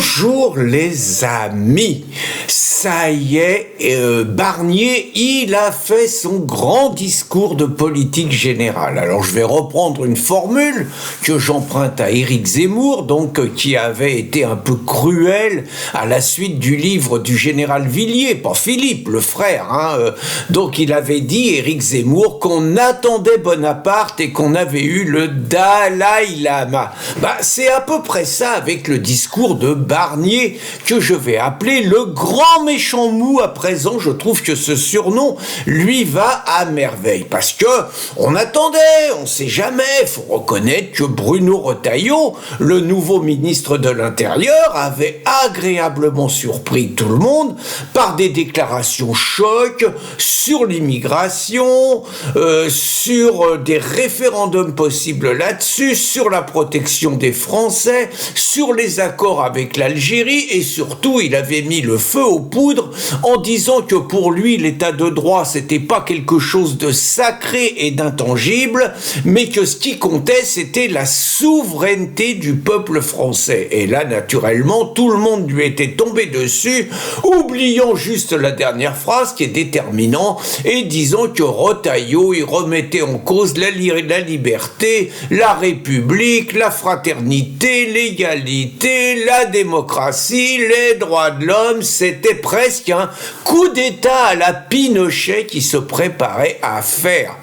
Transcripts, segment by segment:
Bonjour les amis, ça y est, Barnier, il a fait son grand discours de politique générale. Alors je vais reprendre une formule que j'emprunte à Éric Zemmour, donc qui avait été un peu cruel à la suite du livre du général Villiers, pas Philippe, le frère. Donc il avait dit, Éric Zemmour, qu'on attendait Bonaparte et qu'on avait eu le Dalai Lama. C'est à peu près ça avec le discours de Barnier, que je vais appeler le grand méchant mou à présent. Je trouve que ce surnom lui va à merveille, parce que on attendait, on sait jamais, faut reconnaître que Bruno Retailleau, le nouveau ministre de l'Intérieur, avait agréablement surpris tout le monde par des déclarations choc sur l'immigration, sur des référendums possibles là-dessus, sur la protection des Français, sur les accords avec l'Algérie, et surtout il avait mis le feu aux poudres en disant que pour lui l'état de droit c'était pas quelque chose de sacré et d'intangible, mais que ce qui comptait c'était la souveraineté du peuple français. Et là naturellement tout le monde lui était tombé dessus, oubliant juste la dernière phrase qui est déterminante et disant que Retailleau il remettait en cause la liberté, la République, la fraternité, l'égalité, la démocratie, les droits de l'homme. C'était presque un coup d'État à la Pinochet qui se préparait à faire.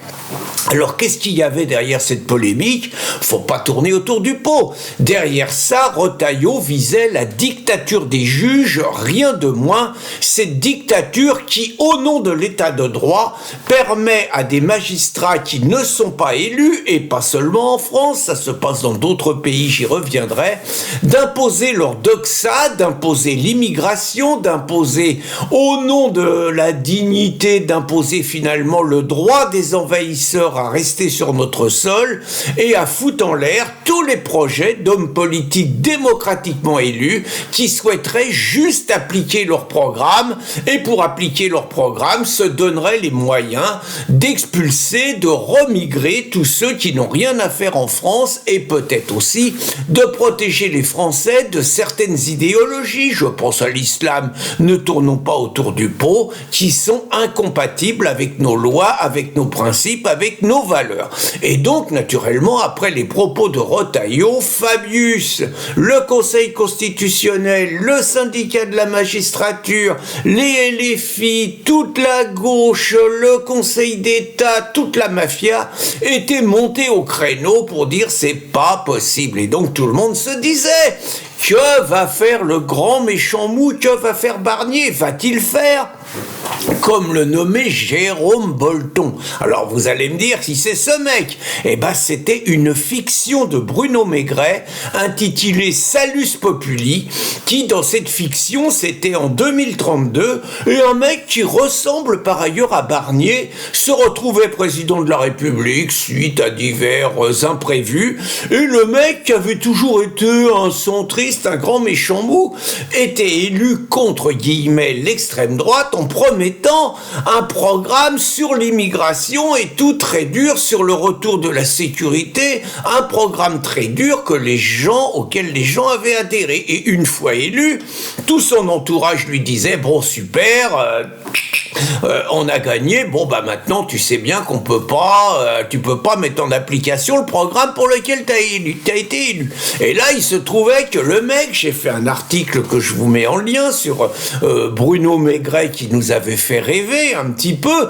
Alors qu'est-ce qu'il y avait derrière cette polémique ? Faut pas tourner autour du pot. Derrière ça, Retailleau visait la dictature des juges, rien de moins. Cette dictature qui, au nom de l'état de droit, permet à des magistrats qui ne sont pas élus, et pas seulement en France, ça se passe dans d'autres pays, j'y reviendrai, d'imposer leur doxa, d'imposer l'immigration, d'imposer au nom de la dignité, d'imposer finalement le droit des envahisseurs à rester sur notre sol et à foutre en l'air tous les projets d'hommes politiques démocratiquement élus qui souhaiteraient juste appliquer leur programme, et pour appliquer leur programme se donneraient les moyens d'expulser, de remigrer tous ceux qui n'ont rien à faire en France, et peut-être aussi de protéger les Français de certaines idéologies, je pense à l'islam, ne tournons pas autour du pot, qui sont incompatibles avec nos lois, avec nos principes, avec nos valeurs. Et donc, naturellement, après les propos de Retailleau, Fabius, le Conseil constitutionnel, le syndicat de la magistrature, les LFI, toute la gauche, le Conseil d'État, toute la mafia étaient montés au créneau pour dire c'est pas possible. Et donc tout le monde se disait, que va faire le grand méchant mou, que va faire Barnier ? Va-t-il faire comme le nommait Jérôme Bolton? Alors vous allez me dire si c'est ce mec. C'était une fiction de Bruno Maigret intitulée Salus Populi, qui dans cette fiction c'était en 2032, et un mec qui ressemble par ailleurs à Barnier se retrouvait président de la République suite à divers imprévus, et le mec qui avait toujours été un centriste, un grand méchant mou, était élu contre guillemets l'extrême droite en promettant un programme sur l'immigration et tout très dur sur le retour de la sécurité, un programme très dur auquel les gens avaient adhéré. Et une fois élu, tout son entourage lui disait bon super, on a gagné, maintenant tu sais bien qu'on peut pas, tu peux pas mettre en application le programme pour lequel t'as été élu. Et là il se trouvait que le mec, j'ai fait un article que je vous mets en lien sur Bruno Maigret qui nous avait fait rêver un petit peu,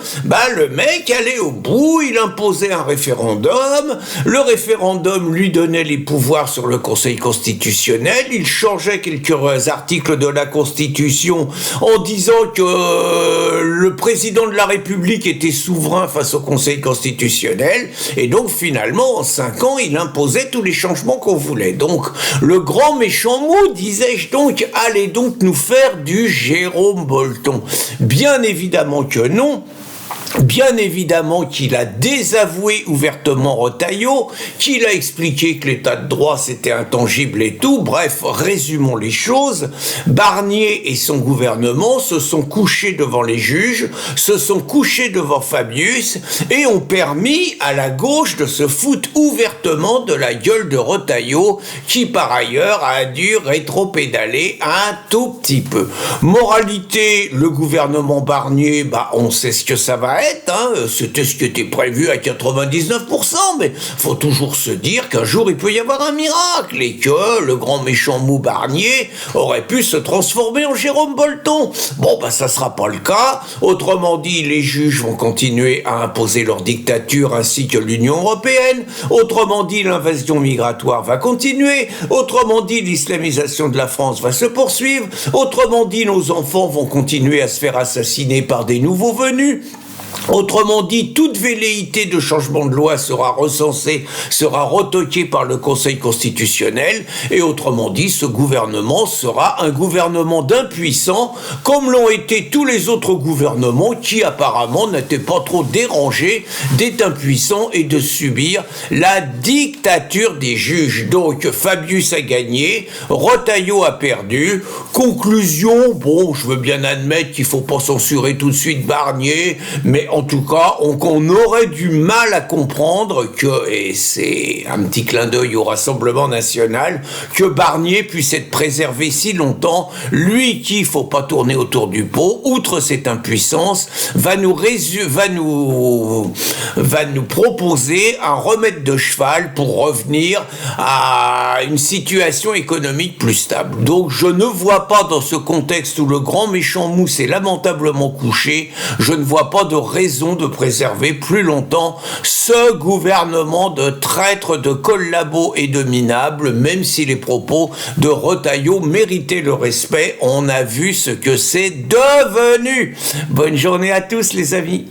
le mec allait au bout, il imposait un référendum, le référendum lui donnait les pouvoirs sur le Conseil constitutionnel, il changeait quelques articles de la Constitution en disant que le président de la République était souverain face au Conseil constitutionnel, et donc finalement en 5 ans il imposait tous les changements qu'on voulait. Donc le grand méchant mou, disais-je donc, allait donc nous faire du Jérôme Bolton. Bien évidemment que non. Bien évidemment qu'il a désavoué ouvertement Retailleau, qu'il a expliqué que l'état de droit c'était intangible et tout. Bref, résumons les choses. Barnier et son gouvernement se sont couchés devant les juges, se sont couchés devant Fabius et ont permis à la gauche de se foutre ouvertement de la gueule de Retailleau, qui par ailleurs a dû rétro-pédaler un tout petit peu. Moralité, le gouvernement Barnier, on sait ce que ça va être, c'était ce qui était prévu à 99%, mais faut toujours se dire qu'un jour il peut y avoir un miracle et que le grand méchant mou Barnier aurait pu se transformer en Jérôme Bolton. Ça sera pas le cas. Autrement dit, les juges vont continuer à imposer leur dictature ainsi que l'Union européenne. Autrement dit, l'invasion migratoire va continuer. Autrement dit, l'islamisation de la France va se poursuivre. Autrement dit, nos enfants vont continuer à se faire assassiner par des nouveaux venus. Autrement dit, toute velléité de changement de loi sera recensée, sera retoquée par le Conseil constitutionnel, et autrement dit, ce gouvernement sera un gouvernement d'impuissants, comme l'ont été tous les autres gouvernements qui apparemment n'étaient pas trop dérangés d'être impuissants et de subir la dictature des juges. Donc, Fabius a gagné, Retailleau a perdu. Conclusion, je veux bien admettre qu'il faut pas censurer tout de suite Barnier, mais en tout cas, on aurait du mal à comprendre que, et c'est un petit clin d'œil au Rassemblement national, que Barnier puisse être préservé si longtemps, lui qui, faut pas tourner autour du pot, outre cette impuissance, va nous proposer un remède de cheval pour revenir à une situation économique plus stable. Donc je ne vois pas, dans ce contexte où le grand méchant mou s'est lamentablement couché, je ne vois pas de raison de préserver plus longtemps ce gouvernement de traîtres, de collabos et de minables, même si les propos de Retailleau méritaient le respect. On a vu ce que c'est devenu. Bonne journée à tous les amis.